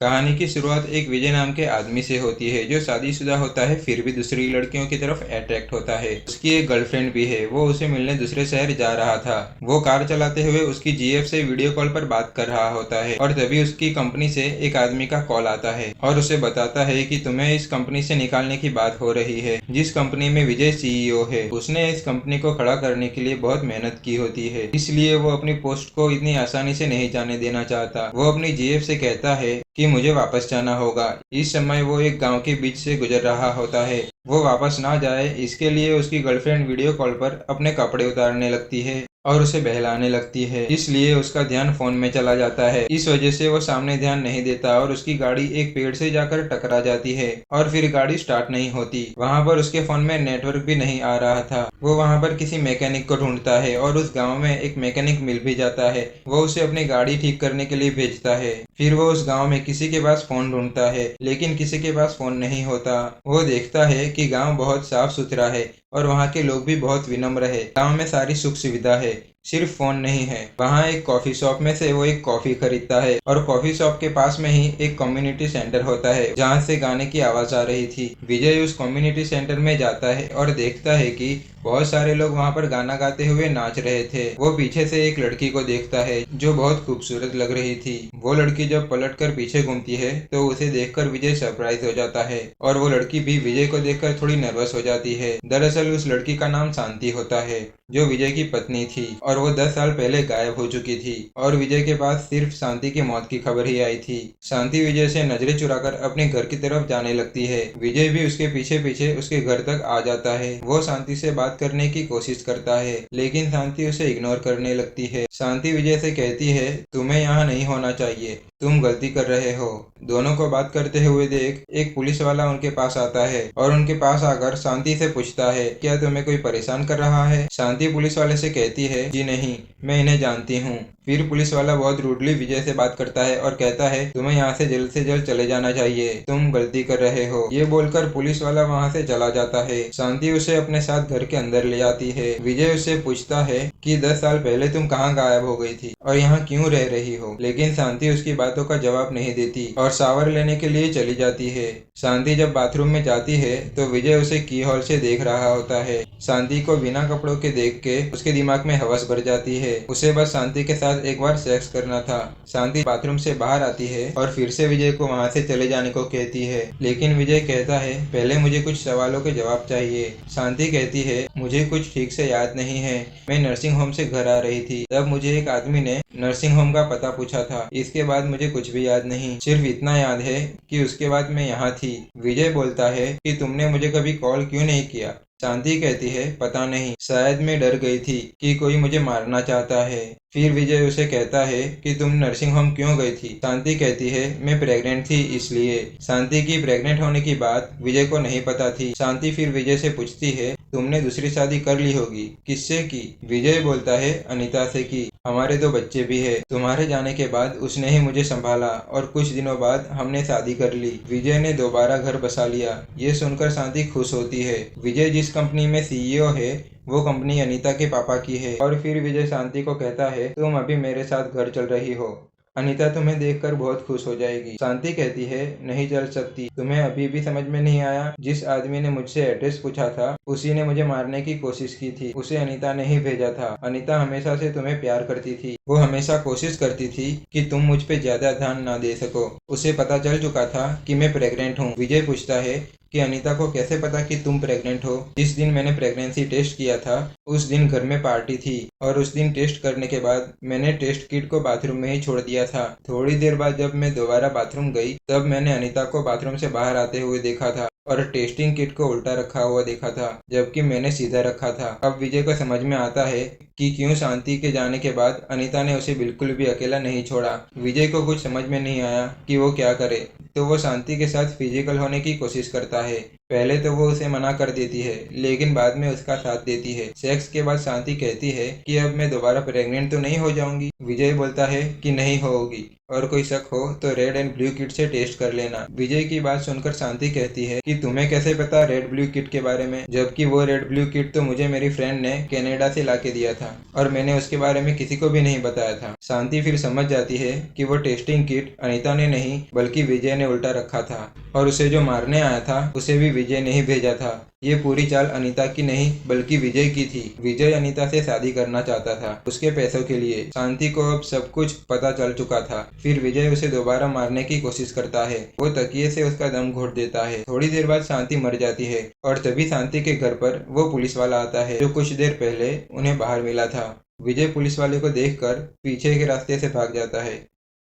कहानी की शुरुआत एक विजय नाम के आदमी से होती है जो शादीशुदा होता है, फिर भी दूसरी लड़कियों की तरफ अट्रैक्ट होता है। उसकी एक गर्लफ्रेंड भी है। वो उसे मिलने दूसरे शहर जा रहा था। वो कार चलाते हुए उसकी जीएफ से वीडियो कॉल पर बात कर रहा होता है और तभी उसकी कंपनी से एक आदमी का कॉल आता है और उसे बताता है कि तुम्हें इस कंपनी से निकालने की बात हो रही है, जिस कंपनी में विजय सीईओ है। उसने इस कंपनी को खड़ा करने के लिए बहुत मेहनत की होती है, इसलिए वो अपनी पोस्ट को इतनी आसानी से नहीं जाने देना चाहता। वो अपनी जीएफ से कहता है कि मुझे वापस जाना होगा। इस समय वो एक गांव के बीच से गुजर रहा होता है। वो वापस ना जाए इसके लिए उसकी गर्लफ्रेंड वीडियो कॉल पर अपने कपड़े उतारने लगती है और उसे बहलाने लगती है, इसलिए उसका ध्यान फोन में चला जाता है। इस वजह से वो सामने ध्यान नहीं देता और उसकी गाड़ी एक पेड़ से जाकर टकरा जाती है और फिर गाड़ी स्टार्ट नहीं होती। वहाँ पर उसके फोन में नेटवर्क भी नहीं आ रहा था। वो वहाँ पर किसी मैकेनिक को ढूंढता है और उस गांव में एक मैकेनिक मिल भी जाता है। वो उसे अपनी गाड़ी ठीक करने के लिए भेजता है। फिर वो उस गांव में किसी के पास फोन ढूंढता है, लेकिन किसी के पास फोन नहीं होता। वो देखता है कि गांव बहुत साफ सुथरा है और वहाँ के लोग भी बहुत विनम्र है। गांव में सारी सुख सुविधा है, सिर्फ फोन नहीं है। वहाँ एक कॉफी शॉप में से वो एक कॉफी खरीदता है और कॉफी शॉप के पास में ही एक कम्युनिटी सेंटर होता है जहाँ से गाने की आवाज आ रही थी। विजय उस कम्युनिटी सेंटर में जाता है और देखता है कि बहुत सारे लोग वहाँ पर गाना गाते हुए नाच रहे थे। वो पीछे से एक लड़की को देखता है जो बहुत खूबसूरत लग रही थी। वो लड़की जब पलटकर पीछे घूमती है तो उसे देखकर विजय सरप्राइज हो जाता है और वो लड़की भी विजय को देखकर थोड़ी नर्वस हो जाती है। दरअसल उस लड़की का नाम शांति होता है जो विजय की पत्नी थी और वो 10 साल पहले गायब हो चुकी थी और विजय के पास सिर्फ शांति की मौत की खबर ही आई थी। शांति विजय से नजरें चुराकर अपने घर की तरफ जाने लगती है। विजय भी उसके पीछे पीछे उसके घर तक आ जाता है। वो शांति से बात करने की कोशिश करता है, लेकिन शांति उसे इग्नोर करने लगती है। शांति विजय से कहती है, तुम्हें यहाँ नहीं होना चाहिए, तुम गलती कर रहे हो। दोनों को बात करते हुए देख एक पुलिस वाला उनके पास आता है और उनके पास आकर शांति से पूछता है, क्या तुम्हें कोई परेशान कर रहा है? शांति पुलिस वाले से कहती है, जी नहीं, मैं इन्हें जानती हूँ। फिर पुलिस वाला बहुत रूडली विजय से बात करता है और कहता है, तुम्हें यहाँ से जल्द चले जाना चाहिए, तुम गलती कर रहे हो। ये बोलकर पुलिस वाला वहाँ से चला जाता है। शांति उसे अपने साथ घर के अंदर ले जाती है। विजय उससे पूछता है कि 10 साल पहले तुम कहाँ गायब हो गई थी और यहाँ क्यों रह रही हो, लेकिन शांति उसकी बातों का जवाब नहीं देती और शावर लेने के लिए चली जाती है। शांति जब बाथरूम में जाती है तो विजय उसे की हॉल से देख रहा होता है। शांति को बिना कपड़ों के देख के उसके दिमाग में हवस भर जाती है। उसे बस शांति के साथ एक बार सेक्स करना था। शांति बाथरूम से बाहर आती है और फिर से विजय को वहाँ से चले जाने को कहती है, लेकिन विजय कहता है, पहले मुझे कुछ सवालों के जवाब चाहिए। शांति कहती है, मुझे कुछ ठीक से याद नहीं है, मैं नर्सिंग होम से घर आ रही थी, तब मुझे एक आदमी ने नर्सिंग होम का पता पूछा था। इसके बाद मुझे कुछ भी याद नहीं, सिर्फ इतना याद है कि उसके बाद मैं यहाँ थी। विजय बोलता है कि तुमने मुझे कभी कॉल क्यों नहीं किया? शांति कहती है, पता नहीं, शायद मैं डर गई थी कि कोई मुझे मारना चाहता है। फिर विजय उसे कहता है कि तुम नर्सिंग होम क्यों गई थी? शांति कहती है, मैं प्रेग्नेंट थी इसलिए। शांति की प्रेग्नेंट होने की बात विजय को नहीं पता थी। शांति फिर विजय से पूछती है, तुमने दूसरी शादी कर ली होगी, किससे की? विजय बोलता है, अनीता से की, हमारे 2 बच्चे भी है। तुम्हारे जाने के बाद उसने ही मुझे संभाला और कुछ दिनों बाद हमने शादी कर ली। विजय ने दोबारा घर बसा लिया। ये सुनकर शांति खुश होती है। विजय जिस कंपनी में सीईओ है वो कंपनी अनीता के पापा की है। और फिर विजय शांति को कहता है, तुम अभी मेरे साथ घर चल रही हो, अनीता तुम्हें देखकर बहुत खुश हो जाएगी। शांति कहती है, नहीं चल सकती, तुम्हें अभी भी समझ में नहीं आया? जिस आदमी ने मुझसे एड्रेस पूछा था उसी ने मुझे मारने की कोशिश की थी, उसे अनीता ने ही भेजा था। अनीता हमेशा से तुम्हें प्यार करती थी, वो हमेशा कोशिश करती थी कि तुम मुझ पे ज्यादा ध्यान ना दे सको। उसे पता चल चुका था कि मैं प्रेग्नेंट हूँ। विजय पूछता है कि अनीता को कैसे पता कि तुम प्रेग्नेंट हो? जिस दिन मैंने प्रेगनेंसी टेस्ट किया था उस दिन घर में पार्टी थी और उस दिन टेस्ट करने के बाद मैंने टेस्ट किट को बाथरूम में ही छोड़ दिया था। थोड़ी देर बाद जब मैं दोबारा बाथरूम गई तब मैंने अनीता को बाथरूम से बाहर आते हुए देखा था और टेस्टिंग किट को उल्टा रखा हुआ देखा था, जबकि मैंने सीधा रखा था। अब विजय को समझ में आता है कि क्यों शांति के जाने के बाद अनीता ने उसे बिल्कुल भी अकेला नहीं छोड़ा। विजय को कुछ समझ में नहीं आया कि वो क्या करे। तो वो शांति के साथ फिजिकल होने की कोशिश करता है। पहले तो वो उसे मना कर देती है, लेकिन बाद में उसका साथ देती है। सेक्स के बाद शांति कहती है कि अब मैं दोबारा प्रेग्नेंट तो नहीं हो जाऊंगी। विजय बोलता है कि नहीं होगी, और कोई शक हो तो रेड एंड ब्लू किट से टेस्ट कर लेना। विजय की बात सुनकर शांति कहती है कि तुम्हें कैसे पता रेड ब्लू किट के बारे में, जबकि वो रेड ब्लू किट तो मुझे मेरी फ्रेंड ने कनाडा से लाके दिया था और मैंने उसके बारे में किसी को भी नहीं बताया था। शांति फिर समझ जाती है कि वो टेस्टिंग किट अनीता ने नहीं बल्कि विजय ने उल्टा रखा था, और उसे जो मारने आया था उसे भी विजय ने ही भेजा था। ये पूरी चाल अनीता की नहीं बल्कि विजय की थी। विजय अनीता से शादी करना चाहता था उसके पैसों के लिए। शांति को अब सब कुछ पता चल चुका था। फिर विजय उसे दोबारा मारने की कोशिश करता है। वो तकिए से उसका दम घोट देता है। थोड़ी देर बाद शांति मर जाती है और तभी शांति के घर पर वो पुलिस वाला आता है जो कुछ देर पहले उन्हें बाहर मिला था। विजय पुलिस वाले को देखकर पीछे के रास्ते से भाग जाता है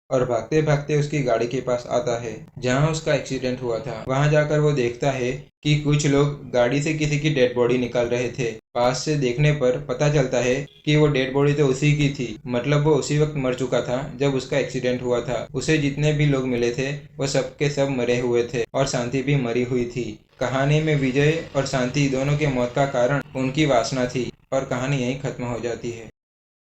और भागते भागते उसकी गाड़ी के पास आता है जहां उसका एक्सीडेंट हुआ था। वहां जाकर वो देखता है कि कुछ लोग गाड़ी से किसी की डेड बॉडी निकाल रहे थे। पास से देखने पर पता चलता है कि वो डेड बॉडी तो उसी की थी, मतलब वो उसी वक्त मर चुका था जब उसका एक्सीडेंट हुआ था। उसे जितने भी लोग मिले थे वो सब के सब मरे हुए थे और शांति भी मरी हुई थी। कहानी में विजय और शांति दोनों के मौत का कारण उनकी वासना थी और कहानी यहीं खत्म हो जाती है।